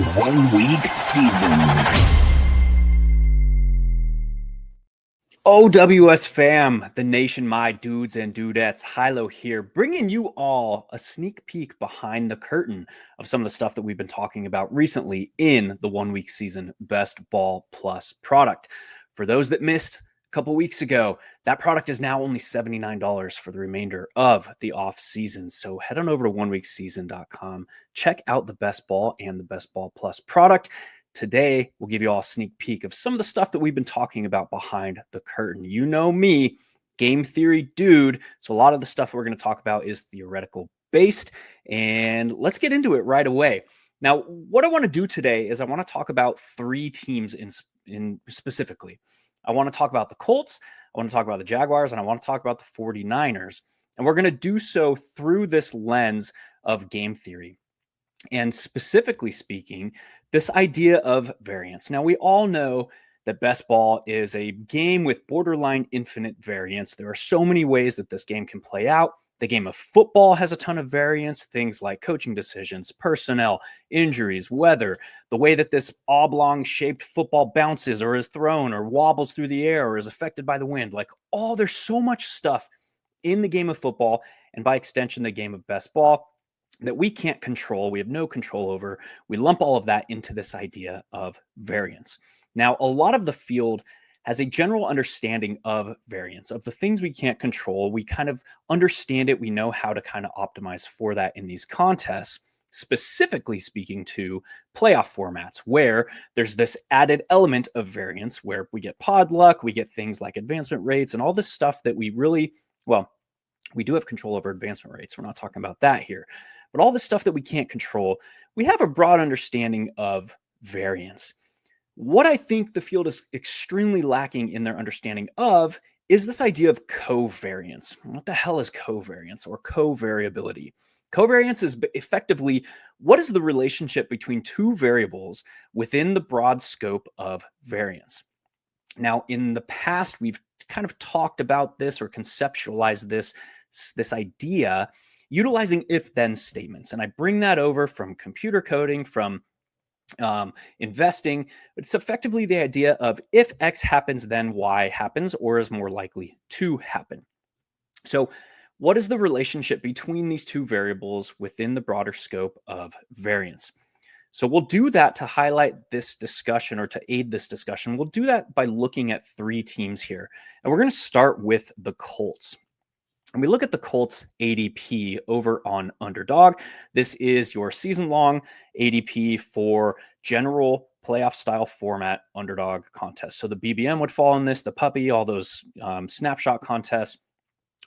1 week season. OWS fam, the nation, my dudes and dudettes, Hilow here, bringing you all a sneak peek behind the curtain of some of the stuff that we've been talking about recently in the 1 week season Best Ball Plus product. For those that missed a couple weeks ago, that product is now only $79 for the remainder of the off season. So head on over to oneweekseason.com, check out the Best Ball and the Best Ball Plus product. Today, we'll give you all a sneak peek of some of the stuff that we've been talking about behind the curtain. You know me, game theory dude. So a lot of the stuff we're going to talk about is theoretical based. And let's get into it right away. Now, what I want to do today is I want to talk about three teams in specifically. I want to talk about the Colts, I want to talk about the Jaguars, and I want to talk about the 49ers. And we're going to do so through this lens of game theory. And specifically speaking, this idea of variance. Now, we all know that best ball is a game with borderline infinite variance. There are so many ways that this game can play out. The game of football has a ton of variance, things like coaching decisions, personnel, injuries, weather, the way that this oblong-shaped football bounces or is thrown or wobbles through the air or is affected by the wind. There's so much stuff in the game of football and by extension, the game of best ball that we can't control, we have no control over. We lump all of that into this idea of variance. Now, a lot of the field has a general understanding of variance, of the things we can't control. We kind of understand it. We know how to kind of optimize for that in these contests, specifically speaking to playoff formats, where there's this added element of variance where we get pod luck, we get things like advancement rates and all this stuff that we do have control over advancement rates. We're not talking about that here. But all the stuff that we can't control, we have a broad understanding of variance. What I think the field is extremely lacking in their understanding of is this idea of covariance. What the hell is covariance or co-variability? Covariance is effectively what is the relationship between two variables within the broad scope of variance. Now, in the past, we've kind of talked about this or conceptualized this idea utilizing if-then statements. And I bring that over from computer coding, from investing. It's effectively the idea of if X happens, then Y happens or is more likely to happen. So what is the relationship between these two variables within the broader scope of variance? So we'll do that to highlight this discussion or to aid this discussion. We'll do that by looking at three teams here. And we're going to start with the Colts. And we look at the Colts ADP over on Underdog. This is your season-long ADP for general playoff style format Underdog contests. So the BBM would fall in this, the puppy, all those snapshot contests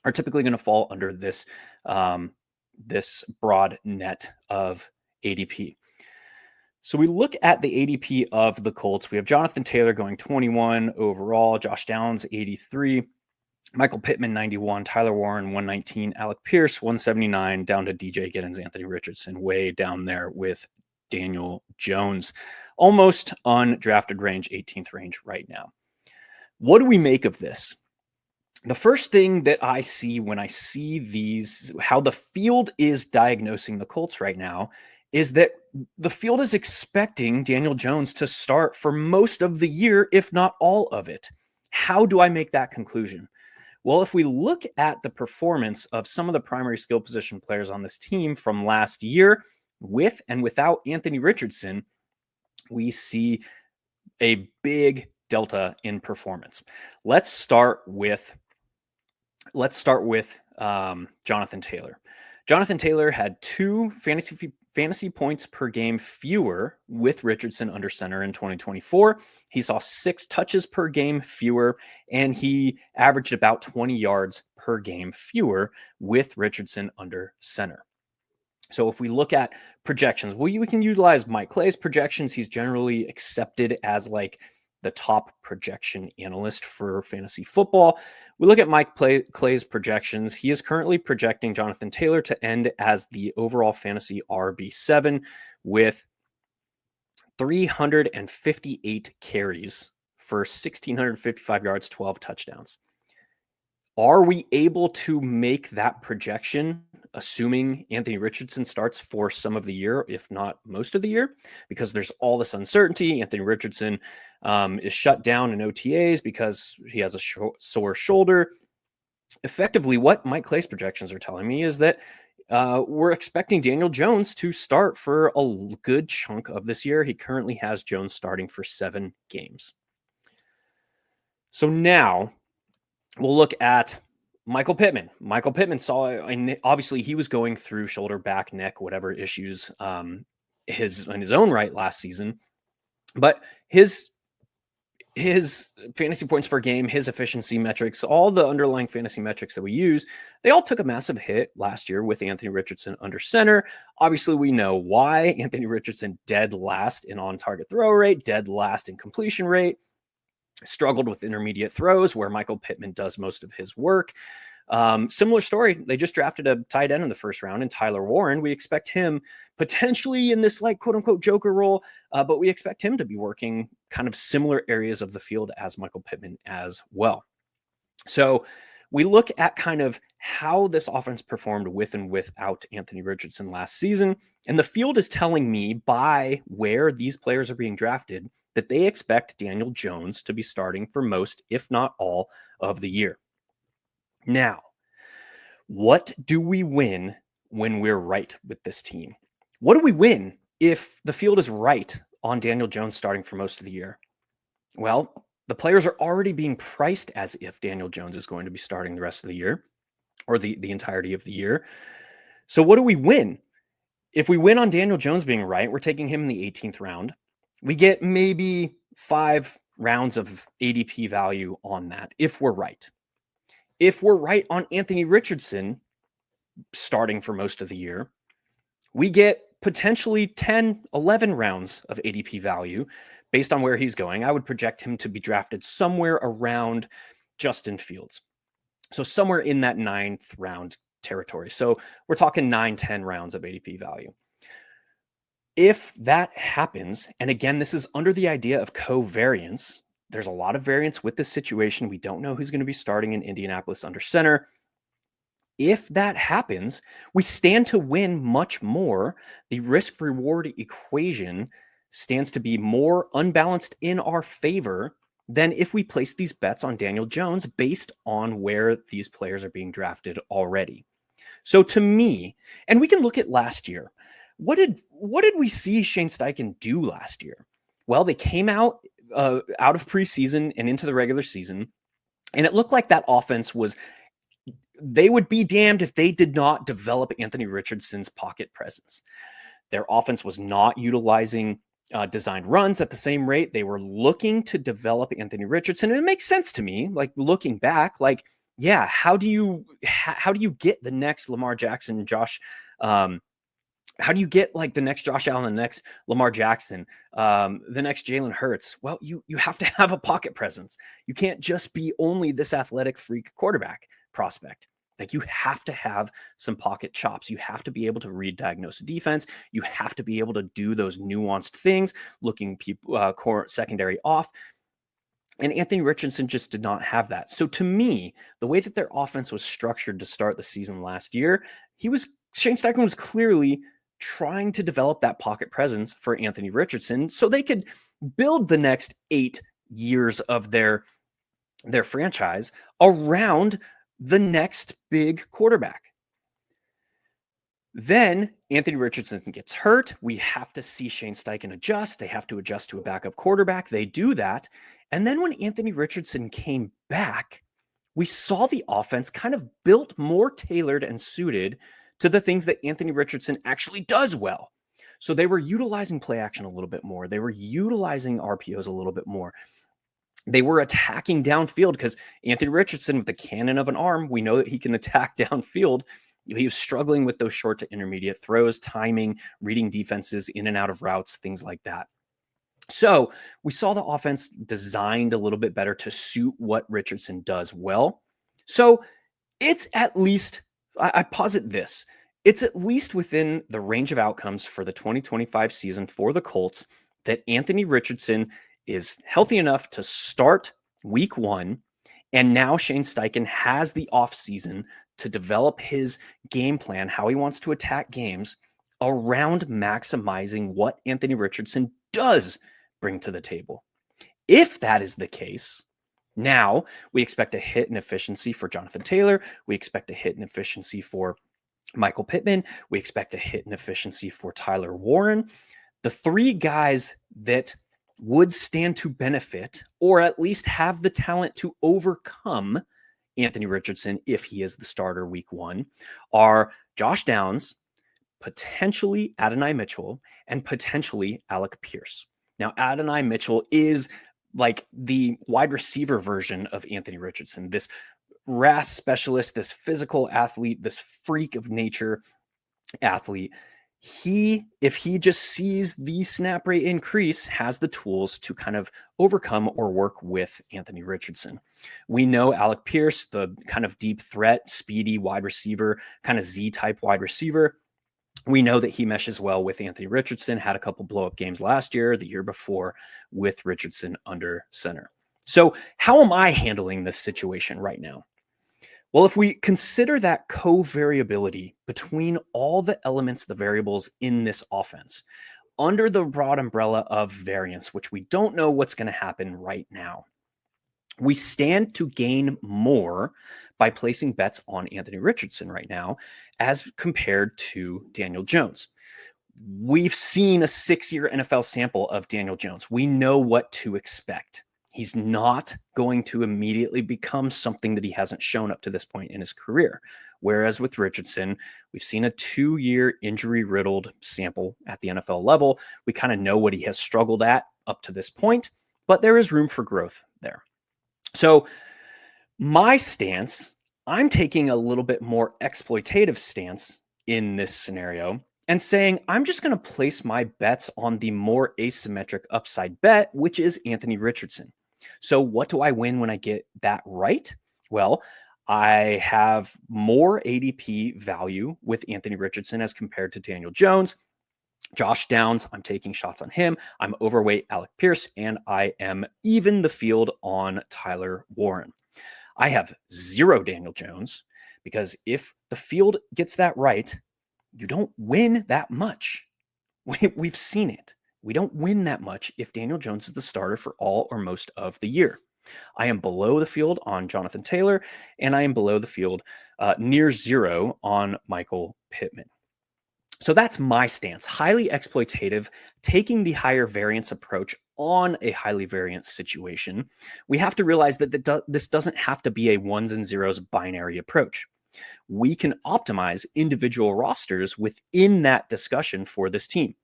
are typically going to fall under this, this broad net of ADP. So we look at the ADP of the Colts. We have Jonathan Taylor going 21 overall, Josh Downs 83, Michael Pittman, 91, Tyler Warren, 119, Alec Pierce, 179, down to DJ Giddens, Anthony Richardson, way down there with Daniel Jones. Almost undrafted range, 18th range right now. What do we make of this? The first thing that I see when I see these, how the field is diagnosing the Colts right now, is that the field is expecting Daniel Jones to start for most of the year, if not all of it. How do I make that conclusion? Well, if we look at the performance of some of the primary skill position players on this team from last year, with and without Anthony Richardson, we see a big delta in performance. Let's start with Jonathan Taylor. Jonathan Taylor had 2 fantasy points per game fewer with Richardson under center in 2024. He saw 6 touches per game fewer, and he averaged about 20 yards per game fewer with Richardson under center. So if we look at projections, we can utilize Mike Clay's projections. He's generally accepted as like the top projection analyst for fantasy football. We look at Mike Clay's projections. He is currently projecting Jonathan Taylor to end as the overall fantasy RB7 with 358 carries for 1,655 yards, 12 touchdowns. Are we able to make that projection assuming Anthony Richardson starts for some of the year, if not most of the year, because there's all this uncertainty. Anthony Richardson is shut down in OTAs because he has a sore shoulder. Effectively, what Mike Clay's projections are telling me is that we're expecting Daniel Jones to start for a good chunk of this year. He currently has Jones starting for 7 games. So now we'll look at Michael Pittman. Michael Pittman saw, and obviously he was going through shoulder, back, neck, whatever issues in his own right last season. But his fantasy points per game, his efficiency metrics, all the underlying fantasy metrics that we use, they all took a massive hit last year with Anthony Richardson under center. Obviously, we know why. Anthony Richardson dead last in on-target throw rate, dead last in completion rate, struggled with intermediate throws where Michael Pittman does most of his work. Similar story. They just drafted a tight end in the first round in Tyler Warren. We expect him potentially in this like quote unquote joker role, but we expect him to be working kind of similar areas of the field as Michael Pittman as well. So we look at kind of how this offense performed with and without Anthony Richardson last season. And the field is telling me by where these players are being drafted that they expect Daniel Jones to be starting for most, if not all, of the year. Now, what do we win when we're right with this team? What do we win if the field is right on Daniel Jones starting for most of the year? Well, the players are already being priced as if Daniel Jones is going to be starting the rest of the year or the entirety of the year. So what do we win? If we win on Daniel Jones being right, we're taking him in the 18th round. We get maybe 5 rounds of ADP value on that if we're right. If we're right on Anthony Richardson starting for most of the year, we get potentially 10, 11 rounds of ADP value based on where he's going. I would project him to be drafted somewhere around Justin Fields. So somewhere in that 9th round territory. So we're talking 9, 10 rounds of ADP value. If that happens, and again, this is under the idea of co-variance, there's a lot of variance with this situation. We don't know who's going to be starting in Indianapolis under center. If that happens, we stand to win much more. The risk-reward equation stands to be more unbalanced in our favor than if we place these bets on Daniel Jones based on where these players are being drafted already. So to me, and we can look at last year, what did we see Shane Steichen do last year? Well, they came out of preseason and into the regular season, and it looked like that offense was, they would be damned if they did not develop Anthony Richardson's pocket presence. Their offense was not utilizing designed runs at the same rate. They were looking to develop Anthony Richardson, and it makes sense to me. Like looking back, like, yeah, how do you get the next Lamar Jackson, how do you get like the next Josh Allen, the next Lamar Jackson, the next Jalen Hurts? Well, you have to have a pocket presence. You can't just be only this athletic freak quarterback prospect. Like you have to have some pocket chops. You have to be able to read, diagnose a defense. You have to be able to do those nuanced things, looking people secondary off. And Anthony Richardson just did not have that. So to me, the way that their offense was structured to start the season last year, Shane Steichen was clearly trying to develop that pocket presence for Anthony Richardson so they could build the next 8 years of their franchise around the next big quarterback. Then Anthony Richardson gets hurt. We have to see Shane Steichen adjust. They have to adjust to a backup quarterback. They do that. And then when Anthony Richardson came back, we saw the offense kind of built more tailored and suited to the things that Anthony Richardson actually does well. So they were utilizing play action a little bit more. They were utilizing RPOs a little bit more. They were attacking downfield because Anthony Richardson, with the cannon of an arm, we know that he can attack downfield. He was struggling with those short to intermediate throws, timing, reading defenses in and out of routes, things like that. So we saw the offense designed a little bit better to suit what Richardson does well. So it's at least, I posit this, it's at least within the range of outcomes for the 2025 season for the Colts that Anthony Richardson is healthy enough to start week 1. And now Shane Steichen has the offseason to develop his game plan, how he wants to attack games around maximizing what Anthony Richardson does bring to the table. If that is the case, now we expect a hit in efficiency for Jonathan Taylor. We expect a hit in efficiency for Michael Pittman. We expect a hit in efficiency for Tyler Warren. The three guys that would stand to benefit, or at least have the talent to overcome Anthony Richardson if he is the starter week one, are Josh Downs, potentially Adonai Mitchell, and potentially Alec Pierce. Now, Adonai Mitchell is like the wide receiver version of Anthony Richardson, this RAS specialist, this physical athlete, this freak of nature athlete. If he just sees the snap rate increase, has the tools to kind of overcome or work with Anthony Richardson. We know Alec Pierce, the kind of deep threat, speedy wide receiver, kind of Z-type wide receiver. We know that he meshes well with Anthony Richardson, had a couple blow-up games last year, the year before, with Richardson under center. So how am I handling this situation right now? Well, if we consider that co-variability between all the elements, the variables in this offense, under the broad umbrella of variance, which we don't know what's going to happen right now, we stand to gain more by placing bets on Anthony Richardson right now as compared to Daniel Jones. We've seen a 6-year NFL sample of Daniel Jones. We know what to expect. He's not going to immediately become something that he hasn't shown up to this point in his career. Whereas with Richardson, we've seen a 2-year injury-riddled sample at the NFL level. We kind of know what he has struggled at up to this point, but there is room for growth there. So my stance, I'm taking a little bit more exploitative stance in this scenario and saying, I'm just going to place my bets on the more asymmetric upside bet, which is Anthony Richardson. So what do I win when I get that right? Well, I have more ADP value with Anthony Richardson as compared to Daniel Jones. Josh Downs, I'm taking shots on him. I'm overweight Alec Pierce, and I am even the field on Tyler Warren. I have 0 Daniel Jones because if the field gets that right, you don't win that much. We've seen it. We don't win that much if Daniel Jones is the starter for all or most of the year. I am below the field on Jonathan Taylor, and I am below the field near 0 on Michael Pittman. So that's my stance, highly exploitative, taking the higher variance approach on a highly variance situation. We have to realize that this doesn't have to be a ones and zeros binary approach. We can optimize individual rosters within that discussion for this team.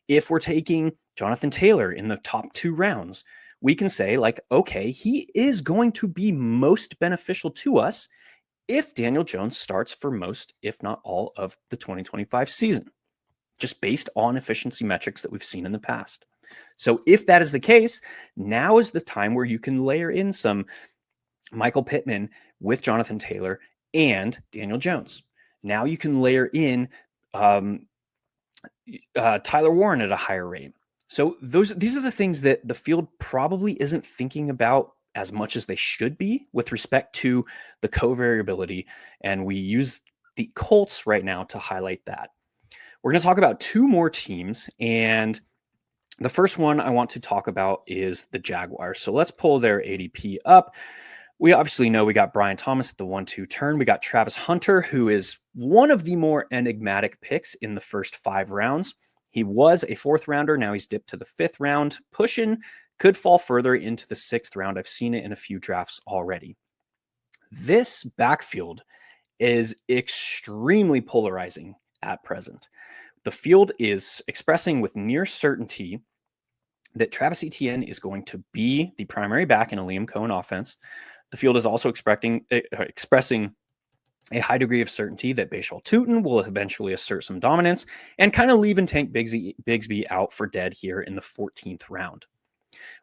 If we're taking Jonathan Taylor in the top 2 rounds, we can say like, okay, he is going to be most beneficial to us if Daniel Jones starts for most, if not all, of the 2025 season, just based on efficiency metrics that we've seen in the past. So if that is the case, now is the time where you can layer in some Michael Pittman with Jonathan Taylor and Daniel Jones. Now you can layer in Tyler Warren at a higher rate. So these are the things that the field probably isn't thinking about as much as they should be with respect to the co-variability. And we use the Colts right now to highlight that. We're going to talk about 2 more teams. And the first one I want to talk about is the Jaguars. So let's pull their ADP up. We obviously know we got Brian Thomas at the 1-2 turn. We got Travis Hunter, who is one of the more enigmatic picks in the first 5 rounds. He was a 4th rounder. Now he's dipped to the 5th round. Pushing, could fall further into the 6th round. I've seen it in a few drafts already. This backfield is extremely polarizing at present. The field is expressing with near certainty that Travis Etienne is going to be the primary back in a Liam Cohen offense. The field is also expressing a high degree of certainty that Bashal Tutin will eventually assert some dominance and kind of leave and Tank Bigsby out for dead here in the 14th round.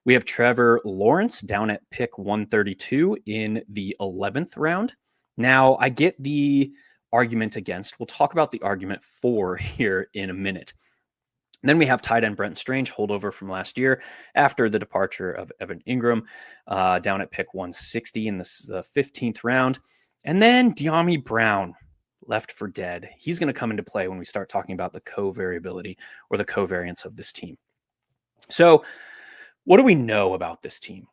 We have Trevor Lawrence down at pick 132 in the 11th round. Now, I get the argument against. We'll talk about the argument for here in a minute. And then we have tight end Brent Strange, holdover from last year after the departure of Evan Ingram, down at pick 160 in the 15th round. And then De'Ami Brown, left for dead. He's going to come into play when we start talking about the co-variability or the covariance of this team. So, what do we know about this team?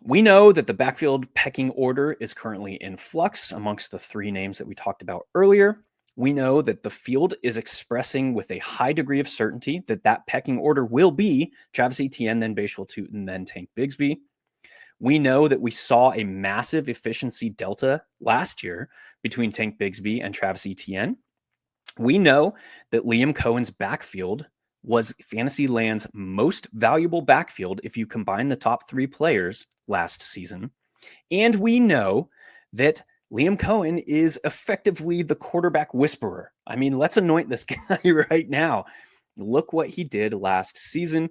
We know that the backfield pecking order is currently in flux amongst the three names that we talked about earlier. We know that the field is expressing with a high degree of certainty that that pecking order will be Travis Etienne, then Bashal Tutin, then Tank Bigsby. We know that we saw a massive efficiency delta last year between Tank Bigsby and Travis Etienne. We know that Liam Cohen's backfield was Fantasyland's most valuable backfield if you combine the top three players last season. And we know that Liam Cohen is effectively the quarterback whisperer. I mean, let's anoint this guy right now. Look what he did last season.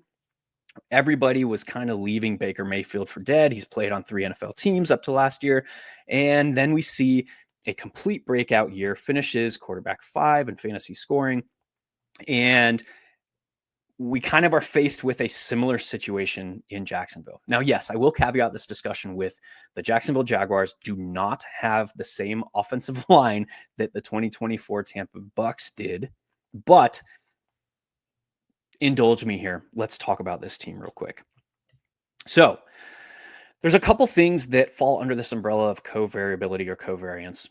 Everybody was kind of leaving Baker Mayfield for dead. He's played on 3 NFL teams up to last year. And then we see a complete breakout year, finishes quarterback 5 in fantasy scoring. And we kind of are faced with a similar situation in Jacksonville. Now, yes, I will caveat this discussion with the Jacksonville Jaguars do not have the same offensive line that the 2024 Tampa Bucks did, but indulge me here. Let's talk about this team real quick. So there's a couple things that fall under this umbrella of co-variability or covariance.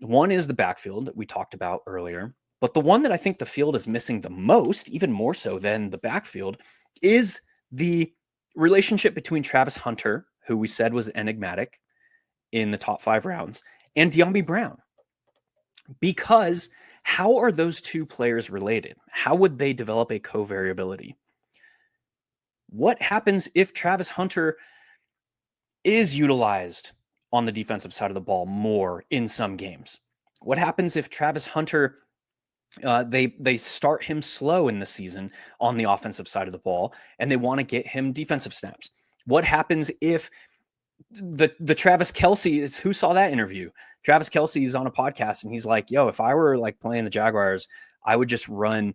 One is the backfield that we talked about earlier. But the one that I think the field is missing the most, even more so than the backfield, is the relationship between Travis Hunter, who we said was enigmatic in the top 5 rounds, and De'Ami Brown. Because how are those two players related? How would they develop a covariability? What happens if Travis Hunter is utilized on the defensive side of the ball more in some games? What happens if Travis Hunter they start him slow in the season on the offensive side of the ball, and they want to get him defensive snaps? What happens if the Travis Kelce is, who saw that interview? Travis Kelce is on a podcast and he's like, "Yo, if I were like playing the Jaguars, I would just run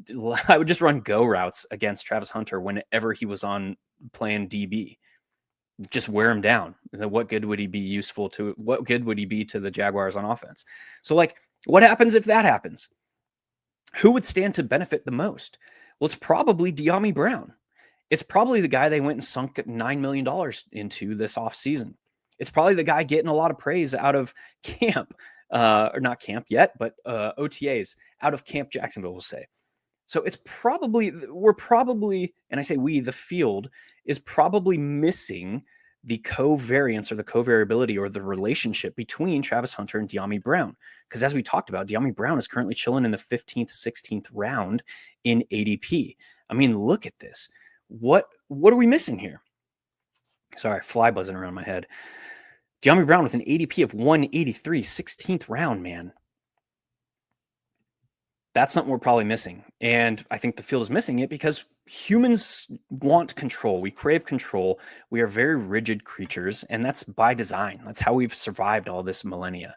go routes against Travis Hunter whenever he was on playing DB. Just wear him down. What good would he be useful to? What good would he be to the Jaguars on offense?" So, like, what happens if that happens? Who would stand to benefit the most? Well, it's probably De'Ami Brown. It's probably the guy they went and sunk $9 million into this offseason. It's probably the guy getting a lot of praise out of camp, or not camp yet, but OTAs out of Camp Jacksonville, we'll say. So we're probably, and I say we, the field is probably missing the covariance or the covariability or the relationship between Travis Hunter and De'Ami Brown. Because as we talked about, De'Ami Brown is currently chilling in the 15th, 16th round in ADP. I mean, look at this. What are we missing here? Sorry, fly buzzing around my head. De'Ami Brown with an ADP of 183, 16th round, man. That's something we're probably missing. And I think the field is missing it because humans want control. We crave control. We are very rigid creatures, and that's by design. That's how we've survived all this millennia.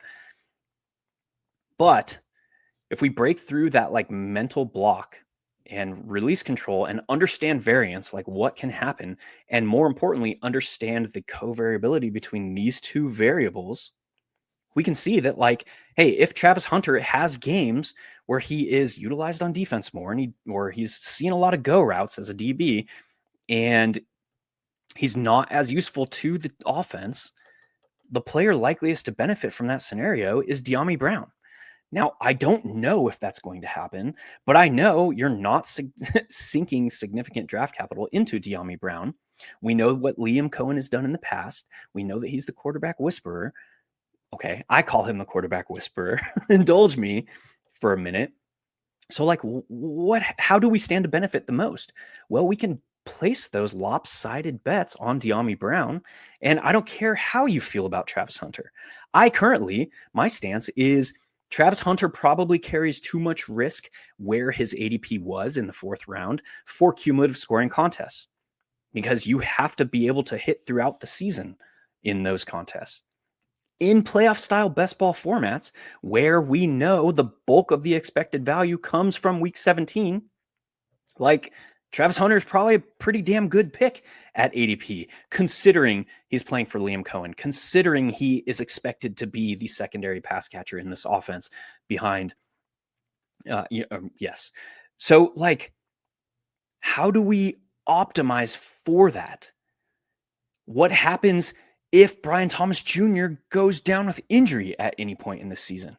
But if we break through that like mental block and release control and understand variance, like what can happen, and more importantly, understand the covariability between these two variables, we can see that, like, hey, if Travis Hunter has games where he is utilized on defense more or he's seen a lot of go routes as a DB and he's not as useful to the offense, the player likeliest to benefit from that scenario is De'Ami Brown. Now, I don't know if that's going to happen, but I know you're not sinking significant draft capital into De'Ami Brown. We know what Liam Cohen has done in the past. We know that he's the quarterback whisperer. Okay, I call him the quarterback whisperer. Indulge me for a minute. So, like, how do we stand to benefit the most? Well, we can place those lopsided bets on De'Ami Brown, and I don't care how you feel about Travis Hunter. My stance is Travis Hunter probably carries too much risk where his ADP was in the 4th round for cumulative scoring contests, because you have to be able to hit throughout the season in those contests. In playoff style best ball formats, where we know the bulk of the expected value comes from week 17, like, Travis Hunter is probably a pretty damn good pick at ADP, considering he's playing for Liam Cohen, considering he is expected to be the secondary pass catcher in this offense behind. Yes. So, like, how do we optimize for that? What happens if Brian Thomas Jr. goes down with injury at any point in this season?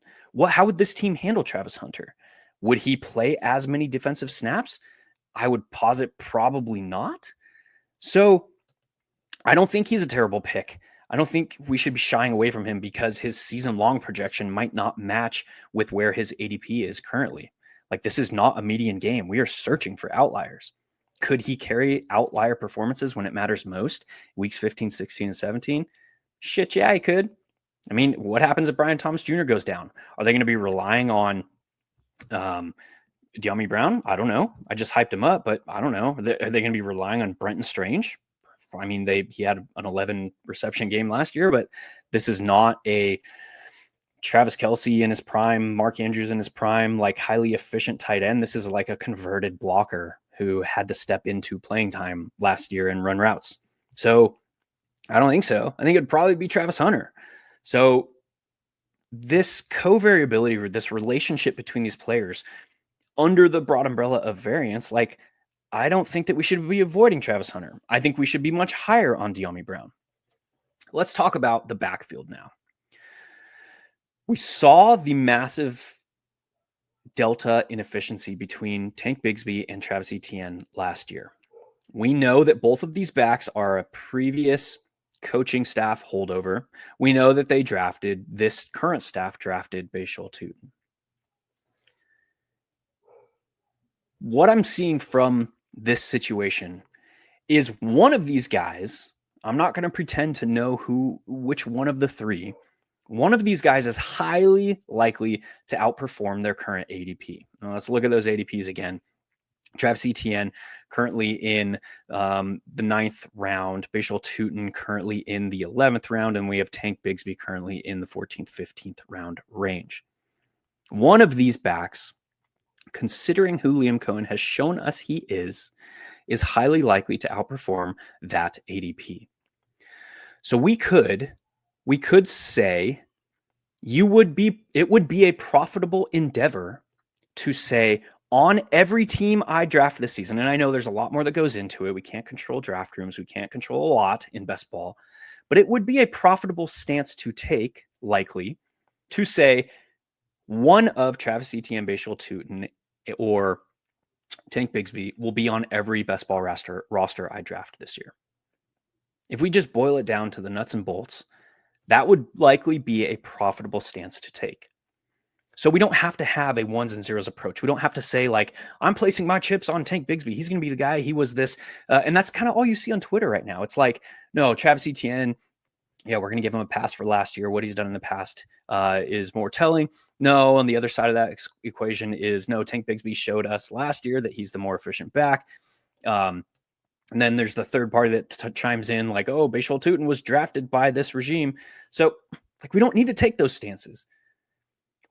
How would this team handle Travis Hunter? Would he play as many defensive snaps? I would posit probably not. So I don't think he's a terrible pick. I don't think we should be shying away from him because his season-long projection might not match with where his ADP is currently. Like, this is not a median game. We are searching for outliers. Could he carry outlier performances when it matters most? Weeks 15, 16, and 17? Shit, yeah, he could. I mean, what happens if Brian Thomas Jr. goes down? Are they going to be relying on De'Ami Brown? I don't know. I just hyped him up, but I don't know. Are they going to be relying on Brenton Strange? I mean, he had an 11 reception game last year, but this is not a Travis Kelce in his prime, Mark Andrews in his prime, like highly efficient tight end. This is like a converted blocker who had to step into playing time last year and run routes. So I don't think so. I think it'd probably be Travis Hunter. So this co-variability, this relationship between these players under the broad umbrella of variance, like, I don't think that we should be avoiding Travis Hunter. I think we should be much higher on De'Ami Brown. Let's talk about the backfield now. We saw the massive delta inefficiency between Tank Bigsby and Travis Etienne last year. We know that both of these backs are a previous coaching staff holdover. We know that this current staff drafted Bashal Tootin. What I'm seeing from this situation is one of these guys, I'm not going to pretend to know which one of the three, one of these guys is highly likely to outperform their current ADP. Now, let's look at those ADPs again. Travis Etienne currently in the 9th round, Bashal Tootin currently in the 11th round, and we have Tank Bigsby currently in the 14th, 15th round range. One of these backs, considering who Liam Cohen has shown us he is highly likely to outperform that ADP. So we could say it would be a profitable endeavor to say, on every team I draft this season, and I know there's a lot more that goes into it. We can't control draft rooms. We can't control a lot in best ball, but it would be a profitable stance to take, likely, to say one of Travis Etienne, Bashal Tootin, or Tank Bigsby will be on every best ball roster I draft this year. If we just boil it down to the nuts and bolts, that would likely be a profitable stance to take. So we don't have to have a ones and zeros approach. We don't have to say, like, I'm placing my chips on Tank Bigsby. He's going to be the guy. He was this. And that's kind of all you see on Twitter right now. It's like, no, Travis Etienne, yeah, we're going to give him a pass for last year. What he's done in the past is more telling. No, on the other side of that equation is, no, Tank Bigsby showed us last year that he's the more efficient back. And then there's the third party that chimes in like, oh, Bashal Tootin was drafted by this regime. So, like, we don't need to take those stances.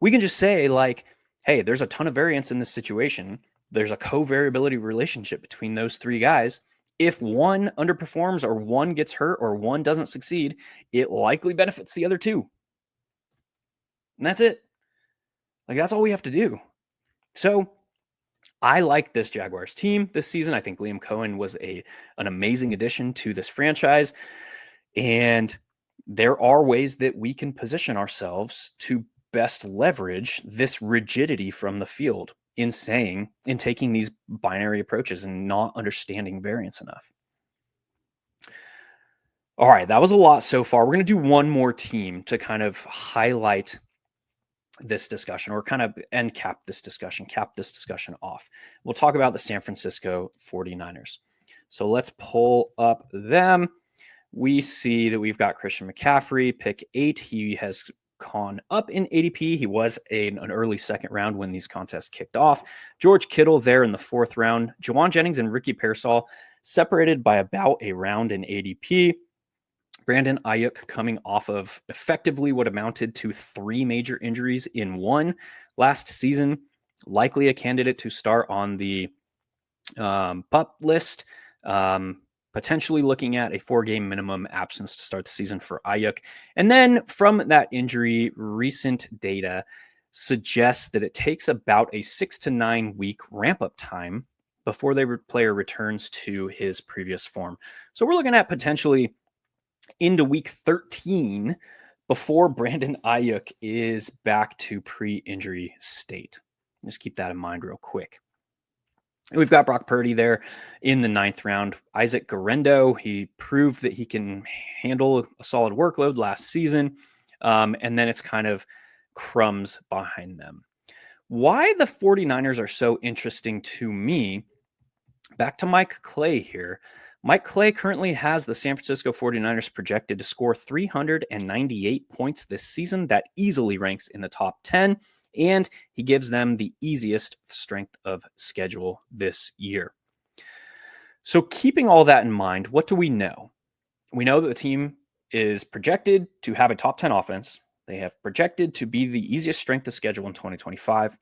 We can just say, like, hey, there's a ton of variance in this situation. There's a co-variability relationship between those three guys. If one underperforms or one gets hurt or one doesn't succeed, it likely benefits the other two. And that's it. Like, that's all we have to do. So I like this Jaguars team this season. I think Liam Cohen was an amazing addition to this franchise. And there are ways that we can position ourselves to best leverage this rigidity from the field in taking these binary approaches and not understanding variance enough. All right, that was a lot so far. We're going to do one more team to kind of highlight this discussion, or kind of cap this discussion off. We'll talk about the San Francisco 49ers. So let's pull up them. We see that we've got Christian McCaffrey, pick 8. He has gone up in ADP. He was an early second round when these contests kicked off. George Kittle there in the 4th round. Jawan Jennings and Ricky Pearsall separated by about a round in ADP. Brandon Ayuk coming off of effectively what amounted to 3 major injuries in one last season. Likely a candidate to start on the pup list. Potentially looking at a 4-game minimum absence to start the season for Ayuk. And then from that injury, recent data suggests that it takes about a 6 to 9 week ramp up time before the player returns to his previous form. So we're looking at potentially into week 13 before Brandon Ayuk is back to pre-injury state. Just keep that in mind real quick. We've got Brock Purdy there in the 9th round. Isaac Guerendo, he proved that he can handle a solid workload last season. And then it's kind of crumbs behind them. Why the 49ers are so interesting to me, back to Mike Clay here. Mike Clay currently has the San Francisco 49ers projected to score 398 points this season. That easily ranks in the top 10. And he gives them the easiest strength of schedule this year. So keeping all that in mind, what do we know? We know that the team is projected to have a top 10 offense. They have projected to be the easiest strength of schedule in 2025.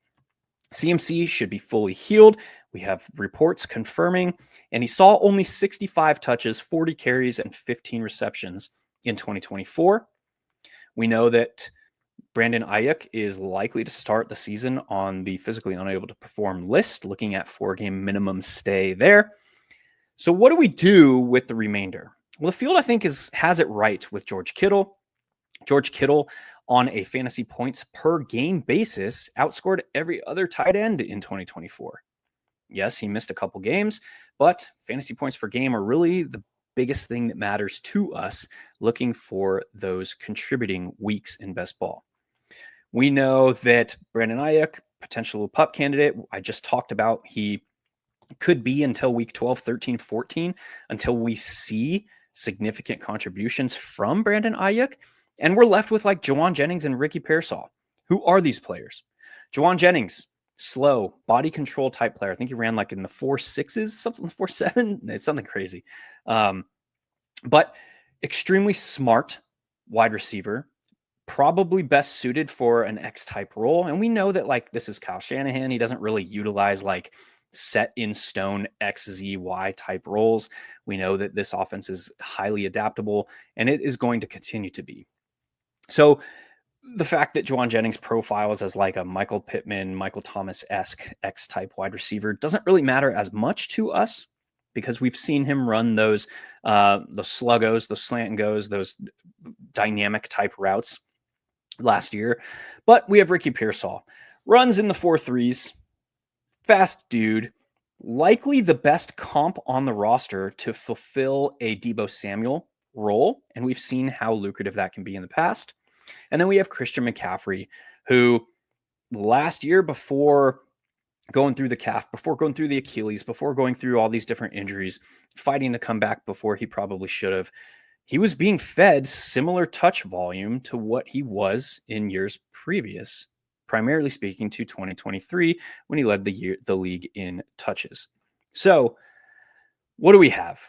CMC should be fully healed. We have reports confirming, and he saw only 65 touches, 40 carries, and 15 receptions in 2024. We know that Brandon Ayuk is likely to start the season on the physically unable to perform list, looking at 4-game minimum stay there. So what do we do with the remainder? Well, the field, I think, has it right with George Kittle. George Kittle, on a fantasy points per game basis, outscored every other tight end in 2024. Yes, he missed a couple games, but fantasy points per game are really the biggest thing that matters to us looking for those contributing weeks in best ball. We know that Brandon Ayuk, potential pup candidate, I just talked about, he could be until week 12, 13, 14, until we see significant contributions from Brandon Ayuk. And we're left with like Juwan Jennings and Ricky Pearsall. Who are these players? Juwan Jennings, slow, body control type player. I think he ran like in the 4.6s, something 4.7. It's something crazy. But extremely smart wide receiver, probably best suited for an X-type role. And we know that like this is Kyle Shanahan. He doesn't really utilize like set in stone X, Z, Y type roles. We know that this offense is highly adaptable, and it is going to continue to be. So the fact that Juwan Jennings profiles as like a Michael Pittman, Michael Thomas-esque X-type wide receiver doesn't really matter as much to us because we've seen him run those sluggos, those slant and goes, those dynamic type routes last year. But we have Ricky Pearsall, runs in the 4.3s, fast dude, likely the best comp on the roster to fulfill a Deebo Samuel role. And we've seen how lucrative that can be in the past. And then we have Christian McCaffrey, who last year, before going through the calf, before going through the Achilles, before going through all these different injuries, fighting to come back before he probably should have, he was being fed similar touch volume to what he was in years previous, primarily speaking to 2023 when he led the league in touches. So what do we have?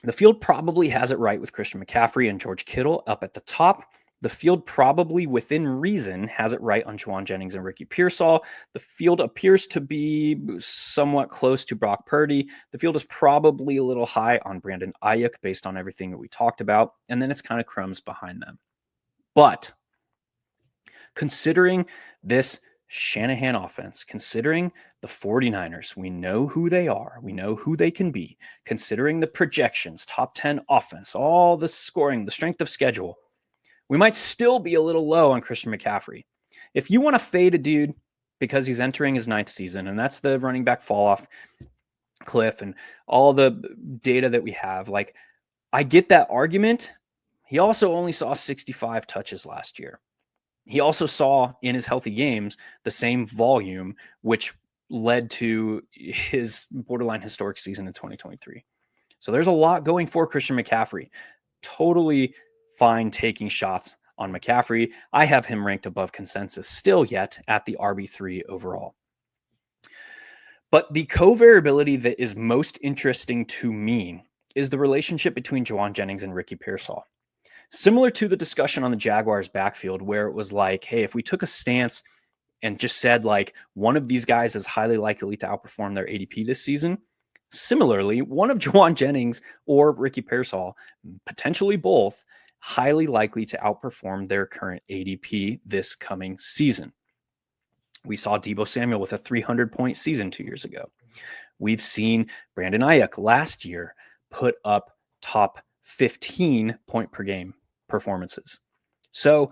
The field probably has it right with Christian McCaffrey and George Kittle up at the top. The field probably within reason has it right on Juwan Jennings and Ricky Pearsall. The field appears to be somewhat close to Brock Purdy. The field is probably a little high on Brandon Ayuk based on everything that we talked about. And then it's kind of crumbs behind them. But considering this Shanahan offense, considering the 49ers, we know who they are. We know who they can be. Considering the projections, top 10 offense, all the scoring, the strength of schedule, we might still be a little low on Christian McCaffrey. If you want to fade a dude because he's entering his 9th season, and that's the running back fall off cliff and all the data that we have, like, I get that argument. He also only saw 65 touches last year. He also saw in his healthy games the same volume, which led to his borderline historic season in 2023. So there's a lot going for Christian McCaffrey. Totally fine taking shots on McCaffrey. I have him ranked above consensus still yet at the RB3 overall. But the co-variability that is most interesting to me is the relationship between Juwan Jennings and Ricky Pearsall. Similar to the discussion on the Jaguars backfield, where it was like, hey, if we took a stance and just said like one of these guys is highly likely to outperform their ADP this season, Similarly, one of Juwan Jennings or Ricky Pearsall, potentially both, highly likely to outperform their current ADP this coming season. We saw Deebo Samuel with a 300-point season 2 years ago. We've seen Brandon Ayuk last year put up top 15 point per game performances. So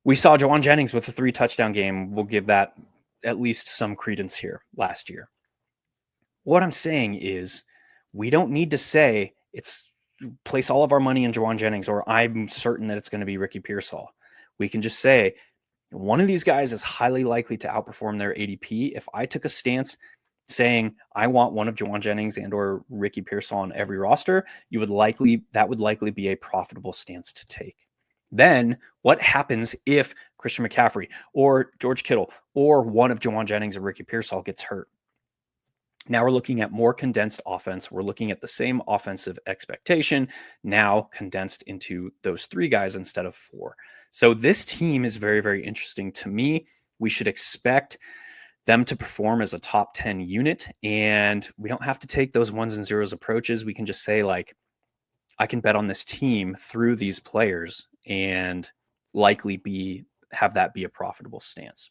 we saw Juwan Jennings with a 3-touchdown game. We'll give that at least some credence here last year. What I'm saying is we don't need to say it's place all of our money in Juwan Jennings or I'm certain that it's going to be Ricky Pearsall. We can just say one of these guys is highly likely to outperform their ADP. If I took a stance saying I want one of Juwan Jennings and or Ricky Pearsall on every roster, that would likely be a profitable stance to take. Then what happens if Christian McCaffrey or George Kittle or one of Juwan Jennings or Ricky Pearsall gets hurt? Now we're looking at more condensed offense. We're looking at the same offensive expectation, now condensed into those 3 guys instead of 4. So this team is very, very interesting to me. We should expect them to perform as a top 10 unit, and we don't have to take those 1s and 0s approaches. We can just say, like, I can bet on this team through these players and likely have that be a profitable stance.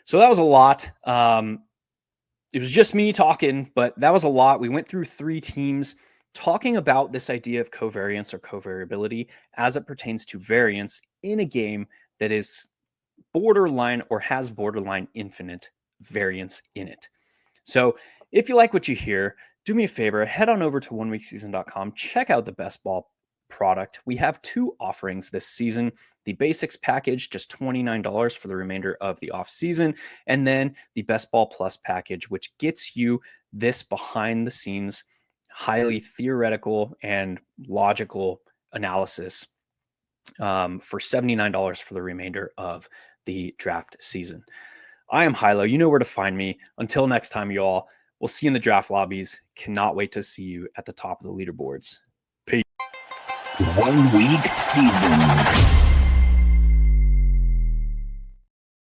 So that was a lot. It was just me talking, but that was a lot. We went through 3 teams talking about this idea of covariance or co-variability as it pertains to variance in a game that is borderline or has borderline infinite variance in it. So if you like what you hear, do me a favor, head on over to oneweekseason.com, check out the best ball product. We have 2 offerings this season. The basics package, just $29 for the remainder of the off season. And then the best ball plus package, which gets you this behind the scenes, highly theoretical and logical analysis for $79 for the remainder of the draft season. I am Hilow. You know where to find me. Until next time, you all, we'll see you in the draft lobbies. Cannot wait to see you at the top of the leaderboards. Peace. 1 week season.